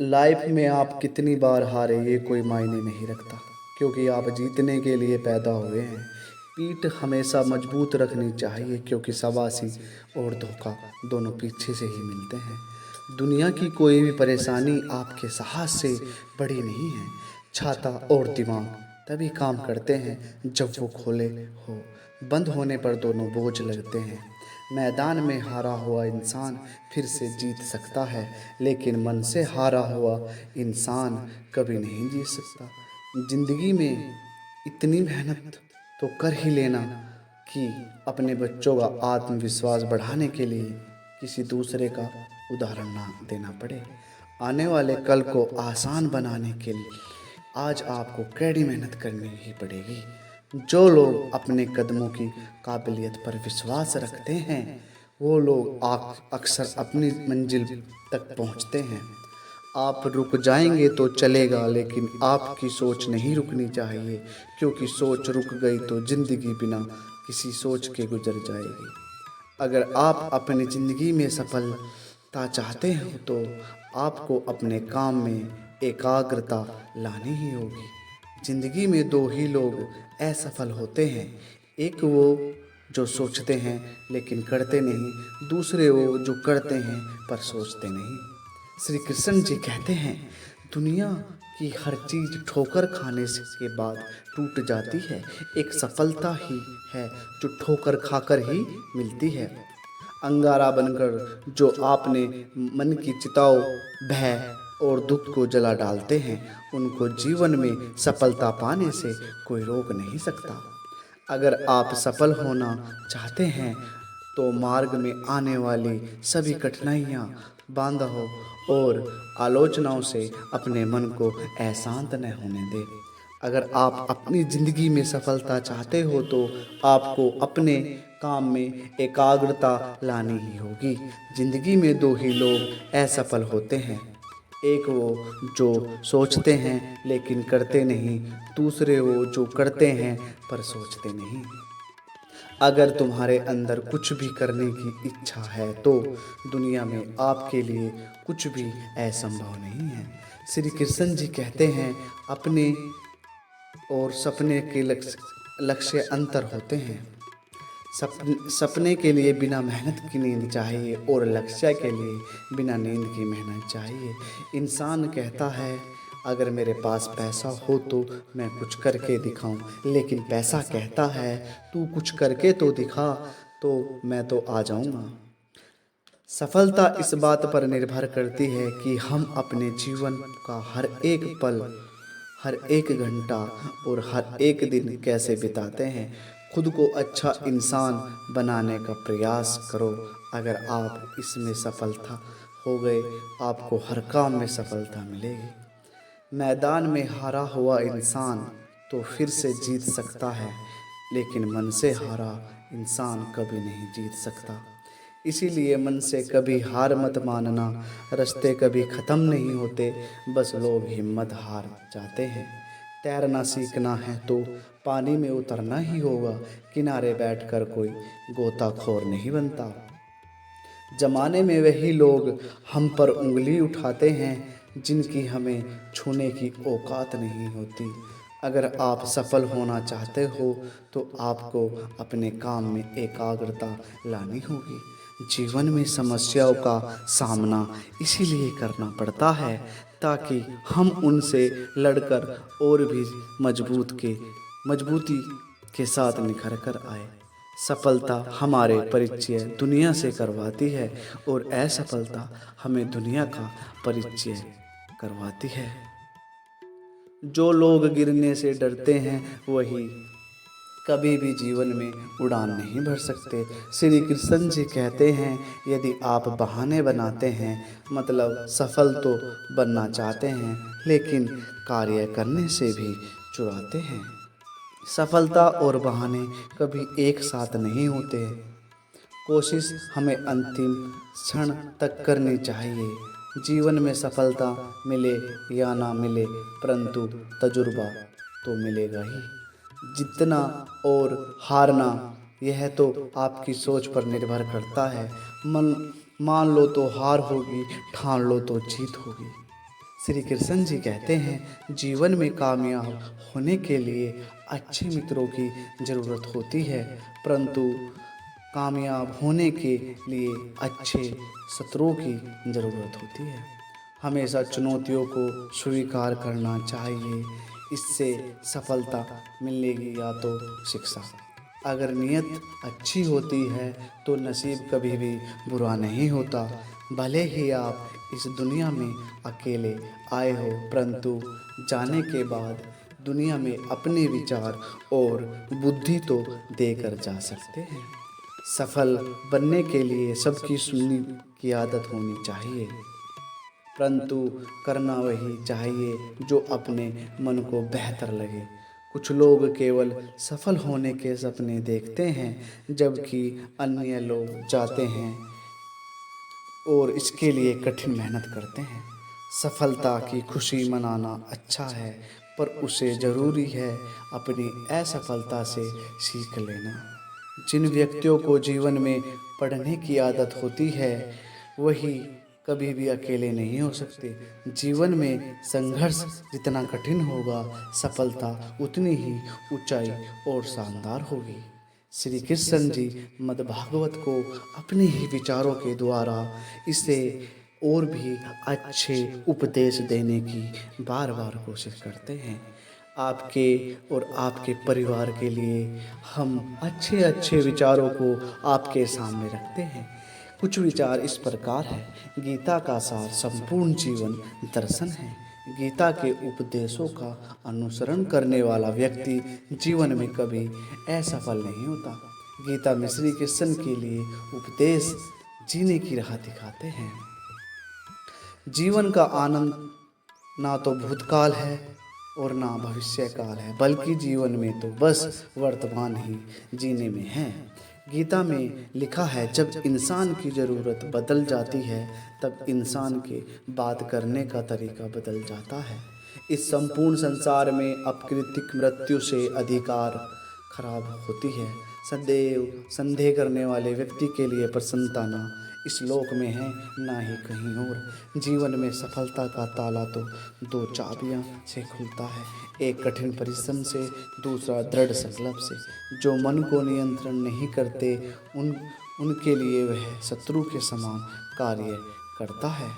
Life में आप कितनी बार हारे ये कोई मायने नहीं रखता, क्योंकि आप जीतने के लिए पैदा हुए हैं। पीठ हमेशा मजबूत रखनी चाहिए, क्योंकि शाबाशी और धोखा दोनों पीछे से ही मिलते हैं। दुनिया की कोई भी परेशानी आपके साहस से बड़ी नहीं है। छाता और दिमाग तभी काम करते हैं जब वो खोले हो। बंद होने पर दोनों बोझ लगते हैं। मैदान में हारा हुआ इंसान फिर से जीत सकता है, लेकिन मन से हारा हुआ इंसान कभी नहीं जीत सकता। जिंदगी में इतनी मेहनत तो कर ही लेना कि अपने बच्चों का आत्मविश्वास बढ़ाने के लिए किसी दूसरे का उदाहरण ना देना पड़े। आने वाले कल को आसान बनाने के लिए आज आपको कड़ी मेहनत करनी ही पड़ेगी। जो लोग अपने कदमों की काबिलियत पर विश्वास रखते हैं, वो लोग अक्सर अपनी मंजिल तक पहुंचते हैं। आप रुक जाएंगे तो चलेगा, लेकिन आपकी सोच नहीं रुकनी चाहिए, क्योंकि सोच रुक गई तो ज़िंदगी बिना किसी सोच के गुजर जाएगी। अगर आप अपनी ज़िंदगी में सफलता चाहते हो तो आपको अपने काम में एकाग्रता लानी ही होगी। ज़िंदगी में दो ही लोग असफल होते हैं, एक वो जो सोचते हैं लेकिन करते नहीं, दूसरे वो जो करते हैं पर सोचते नहीं। श्री कृष्ण जी कहते हैं, दुनिया की हर चीज़ ठोकर खाने से के बाद टूट जाती है, एक सफलता ही है जो ठोकर खाकर ही मिलती है। अंगारा बनकर जो आपने मन की चिताओं, भय और दुख को जला डालते हैं, उनको जीवन में सफलता पाने से कोई रोक नहीं सकता। अगर आप सफल होना चाहते हैं तो मार्ग में आने वाली सभी कठिनाइयाँ, बाधाओं और आलोचनाओं से अपने मन को अशांत न होने दें। अगर आप अपनी ज़िंदगी में सफलता चाहते हो तो आपको अपने काम में एकाग्रता लानी ही होगी। ज़िंदगी में दो ही लोग असफल होते हैं, एक वो जो सोचते हैं लेकिन करते नहीं, दूसरे वो जो करते हैं पर सोचते नहीं। अगर तुम्हारे अंदर कुछ भी करने की इच्छा है तो दुनिया में आपके लिए कुछ भी असंभव नहीं है। श्री कृष्ण जी कहते हैं, अपने और सपने के लक्ष्य अंतर होते हैं। सपने के लिए बिना मेहनत की नींद चाहिए और लक्ष्य के लिए बिना नींद की मेहनत चाहिए। इंसान कहता है, अगर मेरे पास पैसा हो तो मैं कुछ करके दिखाऊं, लेकिन पैसा कहता है, तू कुछ करके तो दिखा तो मैं तो आ जाऊंगा। सफलता इस बात पर निर्भर करती है कि हम अपने जीवन का हर एक पल, हर एक घंटा और हर एक दिन कैसे बिताते हैं। खुद को अच्छा इंसान बनाने का प्रयास करो। अगर आप इसमें सफलता हो गए, आपको हर काम में सफलता मिलेगी। मैदान में हारा हुआ इंसान तो फिर से जीत सकता है, लेकिन मन से हारा इंसान कभी नहीं जीत सकता। इसीलिए मन से कभी हार मत मानना। रास्ते कभी ख़त्म नहीं होते, बस लोग हिम्मत हार जाते हैं। तैरना सीखना है तो पानी में उतरना ही होगा, किनारे बैठकर कोई गोताखोर नहीं बनता। जमाने में वही लोग हम पर उंगली उठाते हैं जिनकी हमें छूने की औकात नहीं होती। अगर आप सफल होना चाहते हो तो आपको अपने काम में एकाग्रता लानी होगी। जीवन में समस्याओं का सामना इसीलिए करना पड़ता है ताकि हम उनसे लड़कर और भी मजबूती के साथ निखर कर आए। सफलता हमारे परिचय दुनिया से करवाती है और असफलता हमें दुनिया का परिचय करवाती है। जो लोग गिरने से डरते हैं वही कभी भी जीवन में उड़ान नहीं भर सकते। श्री कृष्ण जी कहते हैं, यदि आप बहाने बनाते हैं, मतलब सफल तो बनना चाहते हैं लेकिन कार्य करने से भी चुराते हैं। सफलता और बहाने कभी एक साथ नहीं होते। कोशिश हमें अंतिम क्षण तक करनी चाहिए। जीवन में सफलता मिले या ना मिले, परंतु तजुर्बा तो मिलेगा ही। जीतना और हारना यह तो आपकी सोच पर निर्भर करता है। मान लो तो हार होगी, ठान लो तो जीत होगी। श्री कृष्ण जी कहते हैं जीवन में कामयाब होने के लिए अच्छे मित्रों की ज़रूरत होती है, परंतु कामयाब होने के लिए अच्छे शत्रुओं की ज़रूरत होती है। हमेशा चुनौतियों को स्वीकार करना चाहिए, इससे सफलता मिलेगी या तो शिक्षा। अगर नीयत अच्छी होती है तो नसीब कभी भी बुरा नहीं होता। भले ही आप इस दुनिया में अकेले आए हो, परंतु जाने के बाद दुनिया में अपने विचार और बुद्धि तो देकर जा सकते हैं। सफल बनने के लिए सबकी सुनने की आदत होनी चाहिए, परंतु करना वही चाहिए जो अपने मन को बेहतर लगे। कुछ लोग केवल सफल होने के सपने देखते हैं, जबकि अन्य लोग चाहते हैं और इसके लिए कठिन मेहनत करते हैं। सफलता की खुशी मनाना अच्छा है, पर उसे ज़रूरी है अपनी असफलता से सीख लेना। जिन व्यक्तियों को जीवन में पढ़ने की आदत होती है वही कभी भी अकेले नहीं हो सकते। जीवन में संघर्ष जितना कठिन होगा, सफलता उतनी ही ऊंचाई और शानदार होगी। श्री कृष्ण जी मद्भागवत को अपने ही विचारों के द्वारा इसे और भी अच्छे उपदेश देने की बार बार कोशिश करते हैं। आपके और आपके परिवार के लिए हम अच्छे अच्छे विचारों को आपके सामने रखते हैं। कुछ विचार इस प्रकार है। गीता का सार संपूर्ण जीवन दर्शन है। गीता के उपदेशों का अनुसरण करने वाला व्यक्ति जीवन में कभी असफल नहीं होता। गीता में श्री कृष्ण के लिए उपदेश जीने की राह दिखाते हैं। जीवन का आनंद ना तो भूतकाल है और ना भविष्य काल है, बल्कि जीवन में तो बस वर्तमान ही जीने में है। गीता में लिखा है, जब इंसान की ज़रूरत बदल जाती है तब इंसान के बात करने का तरीका बदल जाता है। इस संपूर्ण संसार में अप्राकृतिक मृत्यु से अधिकार खराब होती है। सदैव संदेह करने वाले व्यक्ति के लिए प्रसन्नता ना इस लोक में है ना ही कहीं और। जीवन में सफलता का ताला तो दो चाबियां से खुलता है, एक कठिन परिश्रम से, दूसरा दृढ़ संकल्प से। जो मन को नियंत्रण नहीं करते उनके लिए वह शत्रु के समान कार्य करता है।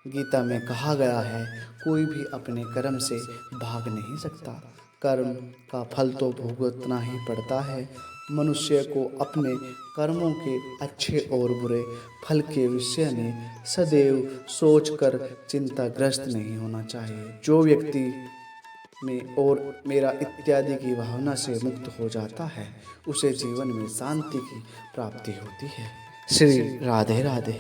गीता में कहा गया है, कोई भी अपने कर्म से भाग नहीं सकता, कर्म का फल तो भुगतना ही पड़ता है। मनुष्य को अपने कर्मों के अच्छे और बुरे फल के विषय में सदैव सोचकर चिंताग्रस्त नहीं होना चाहिए। जो व्यक्ति में और मेरा इत्यादि की भावना से मुक्त हो जाता है, उसे जीवन में शांति की प्राप्ति होती है। श्री राधे राधे।